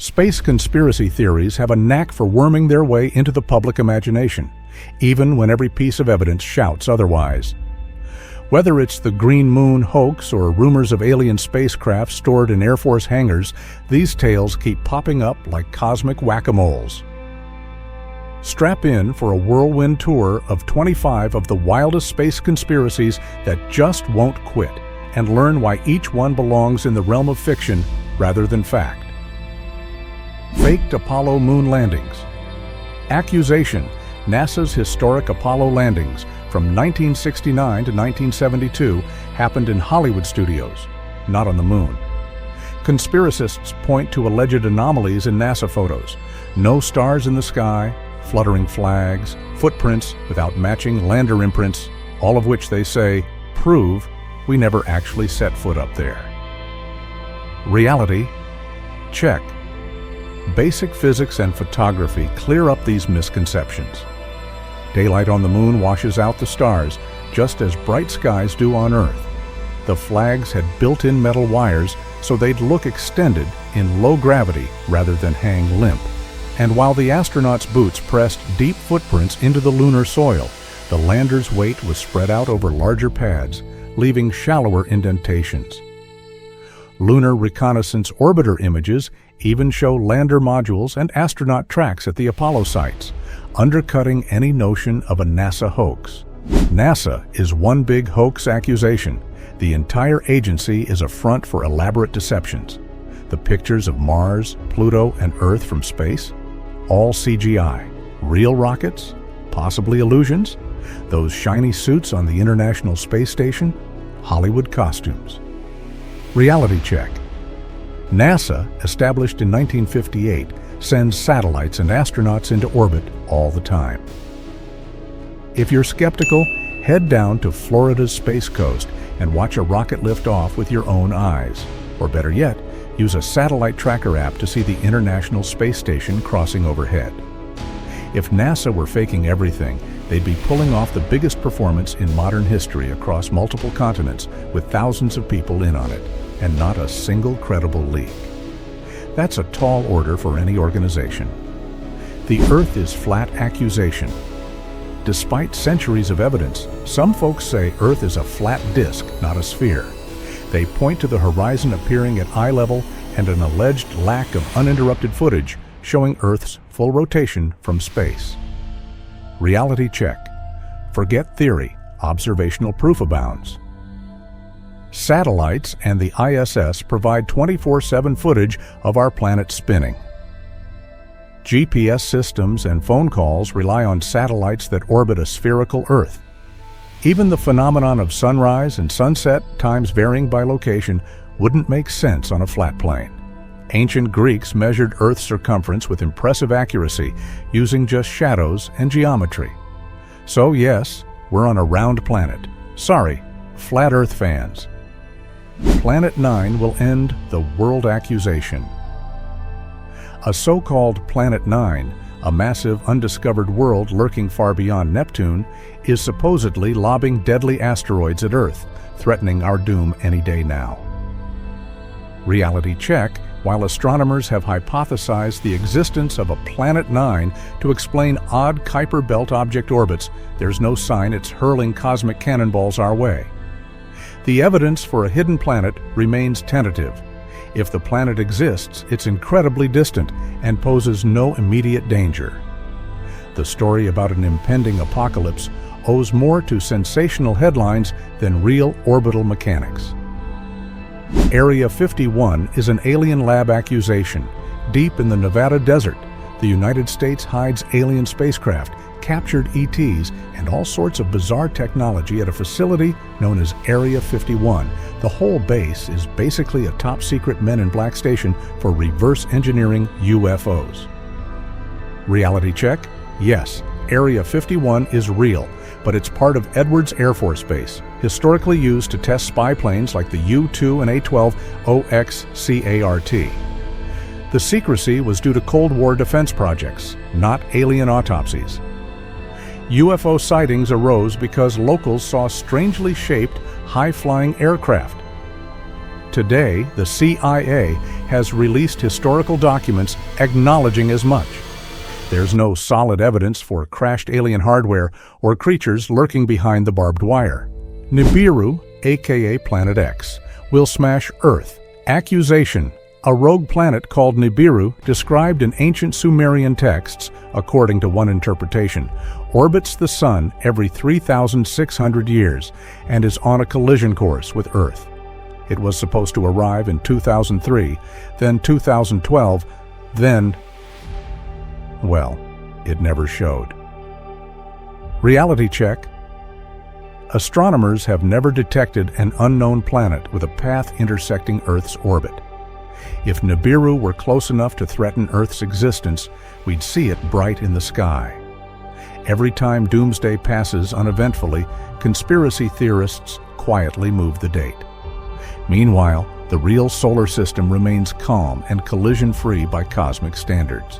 Space conspiracy theories have a knack for worming their way into the public imagination, even when every piece of evidence shouts otherwise. Whether it's the Green Moon hoax or rumors of alien spacecraft stored in Air Force hangars, these tales keep popping up like cosmic whack-a-moles. Strap in for a whirlwind tour of 25 of the wildest space conspiracies that just won't quit, and learn why each one belongs in the realm of fiction rather than fact. Faked Apollo moon landings. Accusation: NASA's historic Apollo landings from 1969 to 1972 happened in Hollywood studios, not on the moon. Conspiracists point to alleged anomalies in NASA photos: no stars in the sky, fluttering flags, footprints without matching lander imprints, all of which they say prove we never actually set foot up there. Reality? Check. Basic physics and photography clear up these misconceptions. Daylight on the moon washes out the stars, just as bright skies do on Earth. The flags had built-in metal wires, so they'd look extended in low gravity rather than hang limp. And while the astronauts' boots pressed deep footprints into the lunar soil, the lander's weight was spread out over larger pads, leaving shallower indentations. Lunar reconnaissance orbiter images even show lander modules and astronaut tracks at the Apollo sites, undercutting any notion of a NASA hoax. NASA is one big hoax accusation. The entire agency is a front for elaborate deceptions. The pictures of Mars, Pluto, and Earth from space? All CGI. Real rockets? Possibly illusions? Those shiny suits on the International Space Station? Hollywood costumes. Reality check. NASA, established in 1958, sends satellites and astronauts into orbit all the time. If you're skeptical, head down to Florida's Space Coast and watch a rocket lift off with your own eyes. Or better yet, use a satellite tracker app to see the International Space Station crossing overhead. If NASA were faking everything, they'd be pulling off the biggest performance in modern history across multiple continents with thousands of people in on it, and not a single credible leak. That's a tall order for any organization. The Earth is flat accusation. Despite centuries of evidence, some folks say Earth is a flat disk, not a sphere. They point to the horizon appearing at eye level and an alleged lack of uninterrupted footage showing Earth's full rotation from space. Reality check. Forget theory. Observational proof abounds. Satellites and the ISS provide 24/7 footage of our planet spinning. GPS systems and phone calls rely on satellites that orbit a spherical Earth. Even the phenomenon of sunrise and sunset times varying by location wouldn't make sense on a flat plane. Ancient Greeks measured Earth's circumference with impressive accuracy, using just shadows and geometry. So yes, we're on a round planet. Sorry, flat Earth fans. Planet 9 will end the world accusation. A so-called Planet 9, a massive undiscovered world lurking far beyond Neptune, is supposedly lobbing deadly asteroids at Earth, threatening our doom any day now. Reality check. While astronomers have hypothesized the existence of a Planet 9 to explain odd Kuiper Belt object orbits, there's no sign it's hurling cosmic cannonballs our way. The evidence for a hidden planet remains tentative. If the planet exists, it's incredibly distant and poses no immediate danger. The story about an impending apocalypse owes more to sensational headlines than real orbital mechanics. Area 51 is an alien lab accusation. Deep in the Nevada desert, the United States hides alien spacecraft, captured ETs, and all sorts of bizarre technology at a facility known as Area 51. The whole base is basically a top-secret Men in Black station for reverse engineering UFOs. Reality check? Yes, Area 51 is real, but it's part of Edwards Air Force Base, historically used to test spy planes like the U-2 and A-12 OXCART. The secrecy was due to Cold War defense projects, not alien autopsies. UFO sightings arose because locals saw strangely shaped, high-flying aircraft. Today, the CIA has released historical documents acknowledging as much. There's no solid evidence for crashed alien hardware or creatures lurking behind the barbed wire. Nibiru, aka Planet X, will smash Earth. Accusation: a rogue planet called Nibiru, described in ancient Sumerian texts, according to one interpretation, orbits the Sun every 3,600 years and is on a collision course with Earth. It was supposed to arrive in 2003, then 2012, then, well, it never showed. Reality check. Astronomers have never detected an unknown planet with a path intersecting Earth's orbit. If Nibiru were close enough to threaten Earth's existence, we'd see it bright in the sky. Every time doomsday passes uneventfully, conspiracy theorists quietly move the date. Meanwhile, the real solar system remains calm and collision-free by cosmic standards.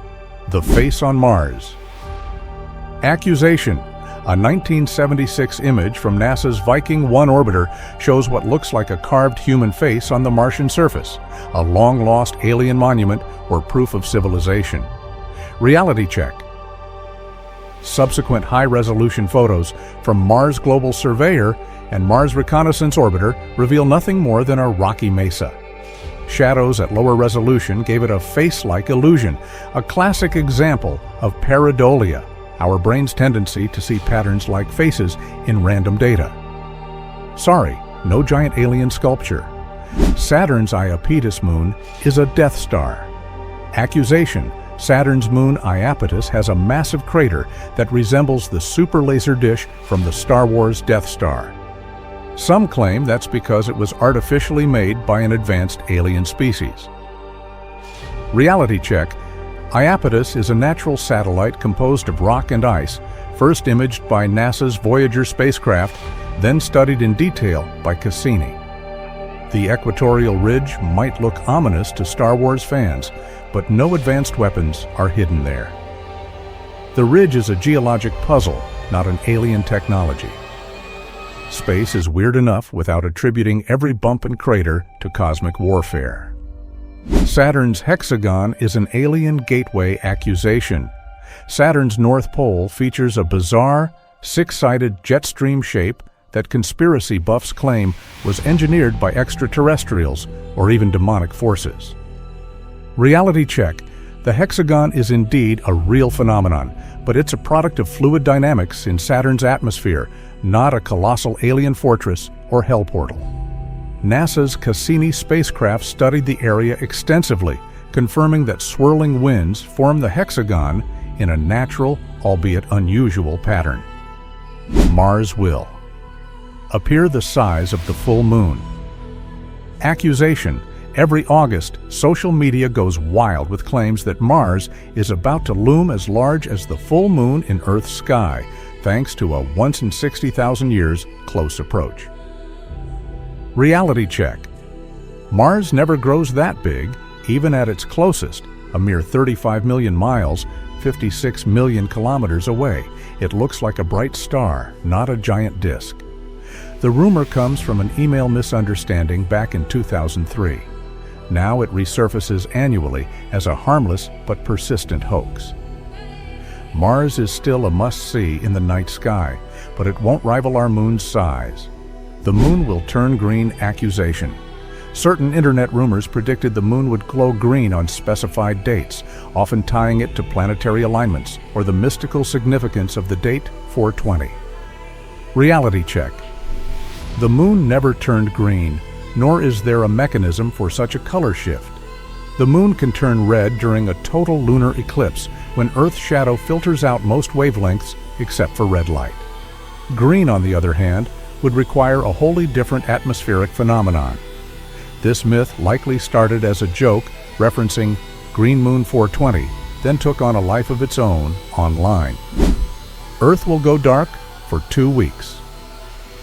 The face on Mars. Accusation: a 1976 image from NASA's Viking 1 orbiter shows what looks like a carved human face on the Martian surface, a long-lost alien monument or proof of civilization. Reality check. Subsequent high-resolution photos from Mars Global Surveyor and Mars Reconnaissance Orbiter reveal nothing more than a rocky mesa. Shadows at lower resolution gave it a face-like illusion, a classic example of pareidolia, our brain's tendency to see patterns like faces in random data. Sorry, no giant alien sculpture. Saturn's Iapetus moon is a Death Star. Accusation: Saturn's moon Iapetus has a massive crater that resembles the super laser dish from the Star Wars Death Star. Some claim that's because it was artificially made by an advanced alien species. Reality check. Iapetus is a natural satellite composed of rock and ice, first imaged by NASA's Voyager spacecraft, then studied in detail by Cassini. The equatorial ridge might look ominous to Star Wars fans, but no advanced weapons are hidden there. The ridge is a geologic puzzle, not an alien technology. Space is weird enough without attributing every bump and crater to cosmic warfare. Saturn's hexagon is an alien gateway accusation. Saturn's North Pole features a bizarre, six-sided jet stream shape that conspiracy buffs claim was engineered by extraterrestrials or even demonic forces. Reality check. The hexagon is indeed a real phenomenon, but it's a product of fluid dynamics in Saturn's atmosphere, not a colossal alien fortress or hell portal. NASA's Cassini spacecraft studied the area extensively, confirming that swirling winds form the hexagon in a natural, albeit unusual, pattern. Mars will appear the size of the full moon. Accusation: every August, social media goes wild with claims that Mars is about to loom as large as the full moon in Earth's sky, thanks to a once in 60,000 years close approach. Reality check. Mars never grows that big, even at its closest, a mere 35 million miles, 56 million kilometers away. It looks like a bright star, not a giant disk. The rumor comes from an email misunderstanding back in 2003. Now it resurfaces annually as a harmless but persistent hoax. Mars is still a must-see in the night sky, but it won't rival our moon's size. The moon will turn green. Accusation. Certain internet rumors predicted the moon would glow green on specified dates, often tying it to planetary alignments or the mystical significance of the date 420. Reality check. The moon never turned green, nor is there a mechanism for such a color shift. The moon can turn red during a total lunar eclipse, when Earth's shadow filters out most wavelengths except for red light. Green, on the other hand, would require a wholly different atmospheric phenomenon. This myth likely started as a joke referencing Green Moon 420, then took on a life of its own online. Earth will go dark for 2 weeks.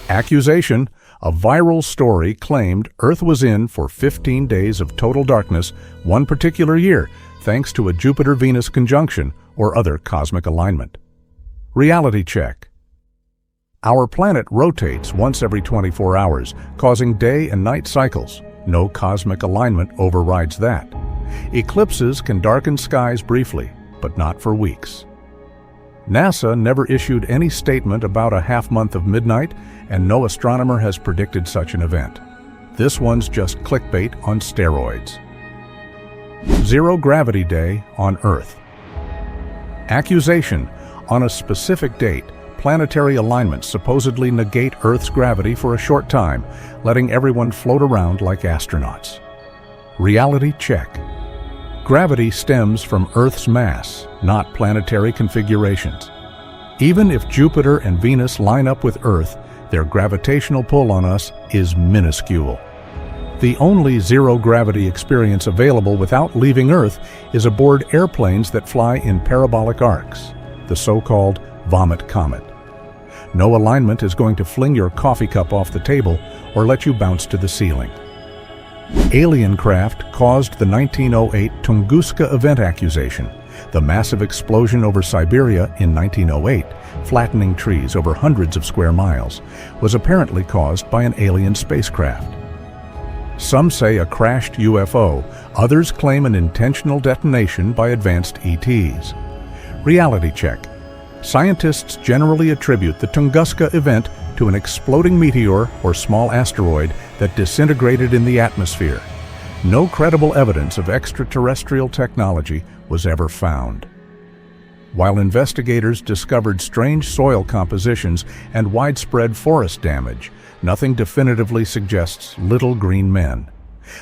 Accusation: a viral story claimed Earth was in for 15 days of total darkness one particular year, thanks to a Jupiter-Venus conjunction or other cosmic alignment. Reality check. Our planet rotates once every 24 hours, causing day and night cycles. No cosmic alignment overrides that. Eclipses can darken skies briefly, but not for weeks. NASA never issued any statement about a half-month of midnight, and no astronomer has predicted such an event. This one's just clickbait on steroids. Zero Gravity Day on Earth. Accusation: on a specific date, planetary alignments supposedly negate Earth's gravity for a short time, letting everyone float around like astronauts. Reality check. Gravity stems from Earth's mass, not planetary configurations. Even if Jupiter and Venus line up with Earth, their gravitational pull on us is minuscule. The only zero-gravity experience available without leaving Earth is aboard airplanes that fly in parabolic arcs, the so-called vomit comet. No alignment is going to fling your coffee cup off the table or let you bounce to the ceiling. Alien craft caused the 1908 Tunguska event accusation. The massive explosion over Siberia in 1908, flattening trees over hundreds of square miles, was apparently caused by an alien spacecraft. Some say a crashed UFO, others claim an intentional detonation by advanced ETs. Reality check. Scientists generally attribute the Tunguska event to an exploding meteor or small asteroid that disintegrated in the atmosphere. No credible evidence of extraterrestrial technology was ever found. While investigators discovered strange soil compositions and widespread forest damage, nothing definitively suggests little green men.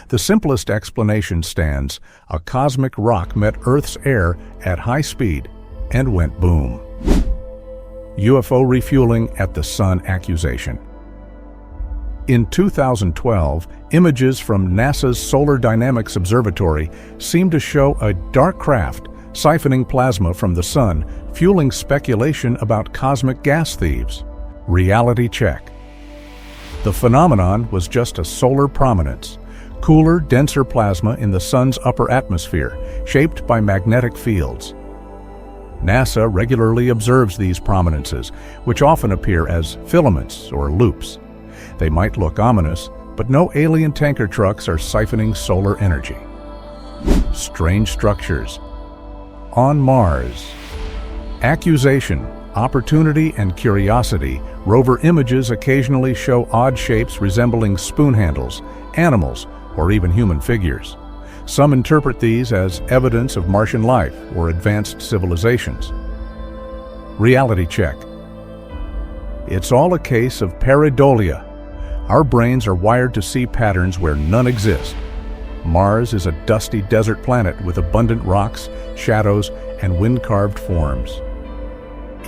The simplest explanation stands: a cosmic rock met Earth's air at high speed and went boom. UFO refueling at the Sun accusation. In 2012, images from NASA's Solar Dynamics Observatory seem to show a dark craft siphoning plasma from the Sun, fueling speculation about cosmic gas thieves. Reality check. The phenomenon was just a solar prominence, cooler, denser plasma in the Sun's upper atmosphere, shaped by magnetic fields. NASA regularly observes these prominences, which often appear as filaments or loops. They might look ominous, but no alien tanker trucks are siphoning solar energy. Strange structures. On Mars. Accusation: opportunity and curiosity. Rover images occasionally show odd shapes resembling spoon handles, animals, or even human figures. Some interpret these as evidence of Martian life or advanced civilizations. Reality check. It's all a case of pareidolia. Our brains are wired to see patterns where none exist. Mars is a dusty desert planet with abundant rocks, shadows, and wind-carved forms.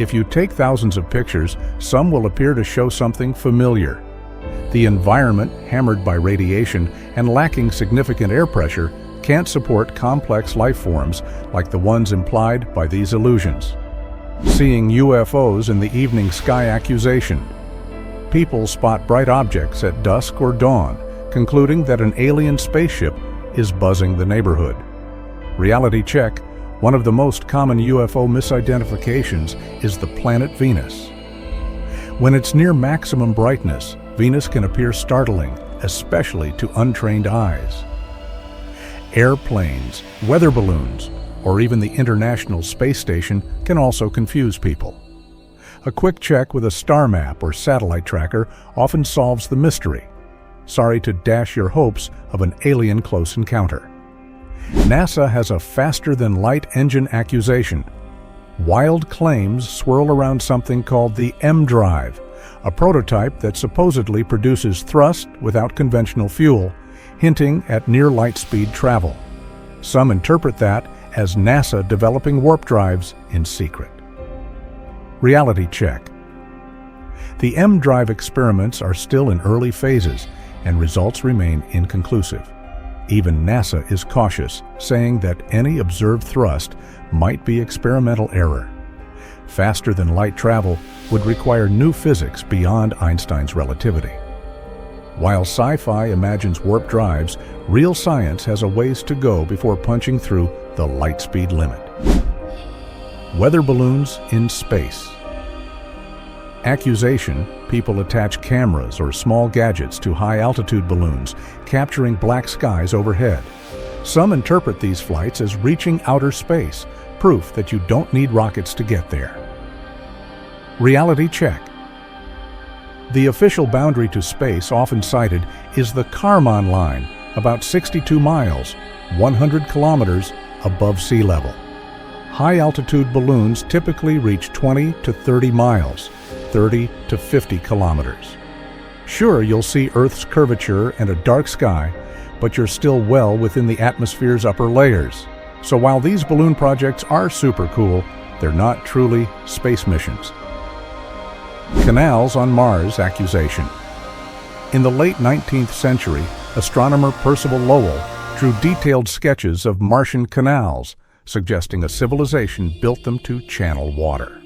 If you take thousands of pictures, some will appear to show something familiar. The environment, hammered by radiation and lacking significant air pressure, can't support complex life forms like the ones implied by these illusions. Seeing UFOs in the evening sky accusation. People spot bright objects at dusk or dawn, concluding that an alien spaceship is buzzing the neighborhood. Reality check. One of the most common UFO misidentifications is the planet Venus. When it's near maximum brightness, Venus can appear startling, especially to untrained eyes. Airplanes, weather balloons, or even the International Space Station can also confuse people. A quick check with a star map or satellite tracker often solves the mystery. Sorry to dash your hopes of an alien close encounter. NASA has a faster-than-light engine accusation. Wild claims swirl around something called the M drive, a prototype that supposedly produces thrust without conventional fuel, hinting at near-light-speed travel. Some interpret that as NASA developing warp drives in secret. Reality check. The M drive experiments are still in early phases, and results remain inconclusive. Even NASA is cautious, saying that any observed thrust might be experimental error. Faster-than-light travel would require new physics beyond Einstein's relativity. While sci-fi imagines warp drives, real science has a ways to go before punching through the light speed limit. Weather balloons in space. Accusation: people attach cameras or small gadgets to high-altitude balloons, capturing black skies overhead. Some interpret these flights as reaching outer space, proof that you don't need rockets to get there. Reality check. The official boundary to space often cited is the Kármán line, about 62 miles, 100 kilometers above sea level. High-altitude balloons typically reach 20 to 30 miles, 30 to 50 kilometers. Sure, you'll see Earth's curvature and a dark sky, but you're still well within the atmosphere's upper layers. So while these balloon projects are super cool, they're not truly space missions. Canals on Mars accusation. In the late 19th century, astronomer Percival Lowell drew detailed sketches of Martian canals, suggesting a civilization built them to channel water.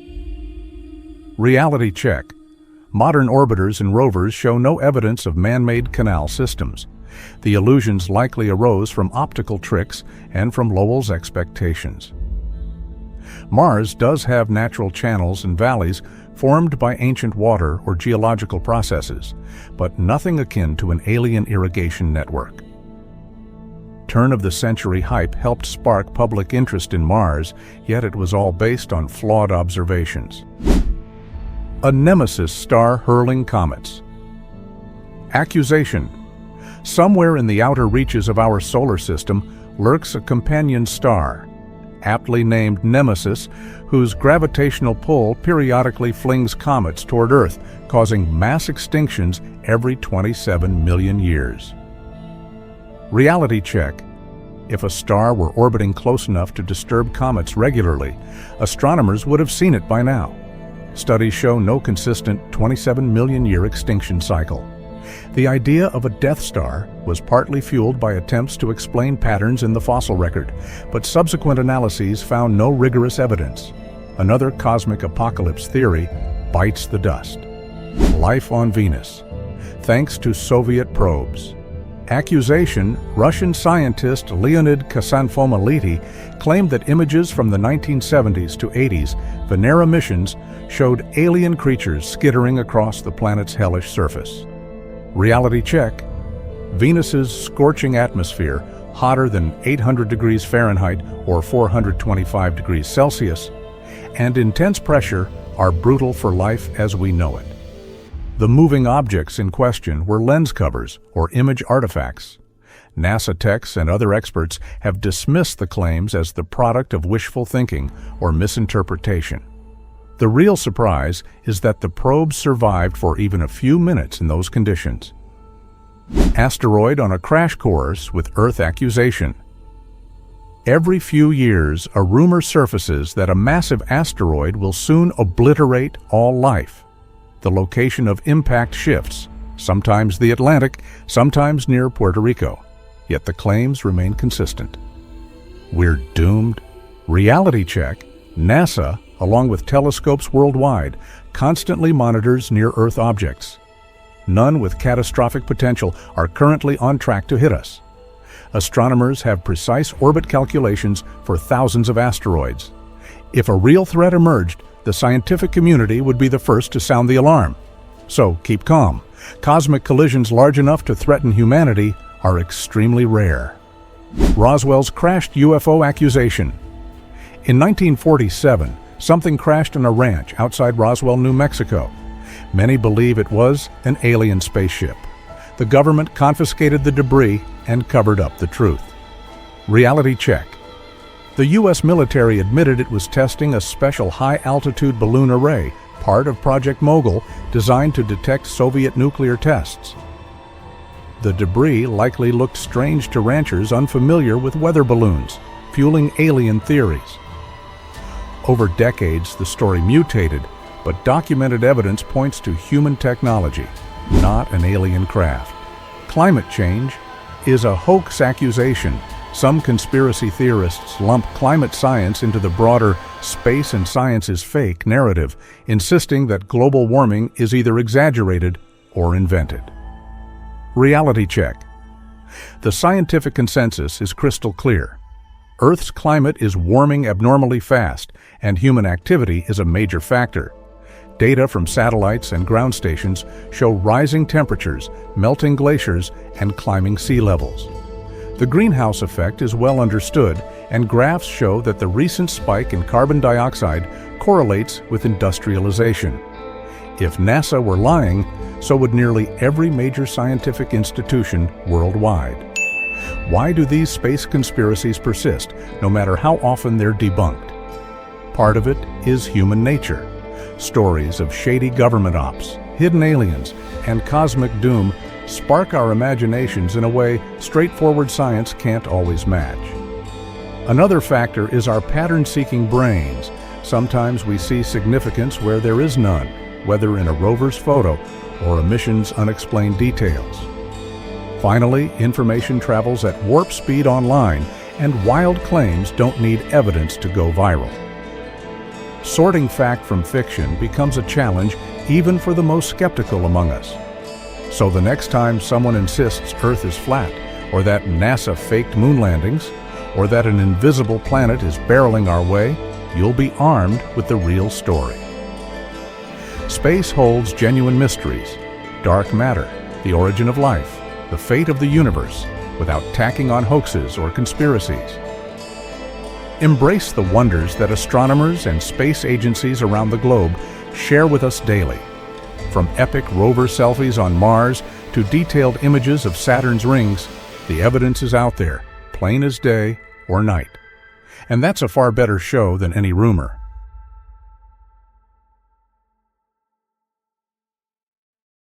Reality check. Modern orbiters and rovers show no evidence of man-made canal systems. The illusions likely arose from optical tricks and from Lowell's expectations. Mars does have natural channels and valleys formed by ancient water or geological processes, but nothing akin to an alien irrigation network. Turn-of-the-century hype helped spark public interest in Mars, yet it was all based on flawed observations. A nemesis star hurling comets. Accusation: somewhere in the outer reaches of our solar system lurks a companion star, aptly named Nemesis, whose gravitational pull periodically flings comets toward Earth, causing mass extinctions every 27 million years. Reality check. If a star were orbiting close enough to disturb comets regularly, astronomers would have seen it by now. Studies show no consistent 27 million year extinction cycle. The idea of a Death Star was partly fueled by attempts to explain patterns in the fossil record, but subsequent analyses found no rigorous evidence. Another cosmic apocalypse theory bites the dust. Life on Venus. Thanks to Soviet probes. Accusation: Russian scientist Leonid Kazanfomality claimed that images from the 1970s to 80s Venera missions showed alien creatures skittering across the planet's hellish surface. Reality check. Venus's scorching atmosphere, hotter than 800 degrees Fahrenheit or 425 degrees Celsius, and intense pressure are brutal for life as we know it. The moving objects in question were lens covers or image artifacts. NASA techs and other experts have dismissed the claims as the product of wishful thinking or misinterpretation. The real surprise is that the probes survived for even a few minutes in those conditions. Asteroid on a crash course with Earth accusation. Every few years, a rumor surfaces that a massive asteroid will soon obliterate all life. The location of impact shifts, sometimes the Atlantic, sometimes near Puerto Rico. Yet the claims remain consistent. We're doomed? Reality check. NASA, along with telescopes worldwide, constantly monitors near-Earth objects. None with catastrophic potential are currently on track to hit us. Astronomers have precise orbit calculations for thousands of asteroids. If a real threat emerged, the scientific community would be the first to sound the alarm. So keep calm. Cosmic collisions large enough to threaten humanity are extremely rare. Roswell's crashed UFO accusation. In 1947, something crashed on a ranch outside Roswell, New Mexico. Many believe it was an alien spaceship. The government confiscated the debris and covered up the truth. Reality check. The U.S. military admitted it was testing a special high-altitude balloon array, part of Project Mogul, designed to detect Soviet nuclear tests. The debris likely looked strange to ranchers unfamiliar with weather balloons, fueling alien theories. Over decades, the story mutated, but documented evidence points to human technology, not an alien craft. Climate change is a hoax accusation. Some conspiracy theorists lump climate science into the broader "space and science is fake" narrative, insisting that global warming is either exaggerated or invented. Reality check. The scientific consensus is crystal clear. Earth's climate is warming abnormally fast, and human activity is a major factor. Data from satellites and ground stations show rising temperatures, melting glaciers, and climbing sea levels. The greenhouse effect is well understood, and graphs show that the recent spike in carbon dioxide correlates with industrialization. If NASA were lying, so would nearly every major scientific institution worldwide. Why do these space conspiracies persist, no matter how often they're debunked? Part of it is human nature. Stories of shady government ops, hidden aliens, and cosmic doom spark our imaginations in a way straightforward science can't always match. Another factor is our pattern-seeking brains. Sometimes we see significance where there is none, whether in a rover's photo or a mission's unexplained details. Finally, information travels at warp speed online, and wild claims don't need evidence to go viral. Sorting fact from fiction becomes a challenge even for the most skeptical among us. So the next time someone insists Earth is flat, or that NASA faked moon landings, or that an invisible planet is barreling our way, you'll be armed with the real story. Space holds genuine mysteries: dark matter, the origin of life, the fate of the universe, without tacking on hoaxes or conspiracies. Embrace the wonders that astronomers and space agencies around the globe share with us daily. From epic rover selfies on Mars to detailed images of Saturn's rings, the evidence is out there, plain as day or night. And that's a far better show than any rumor.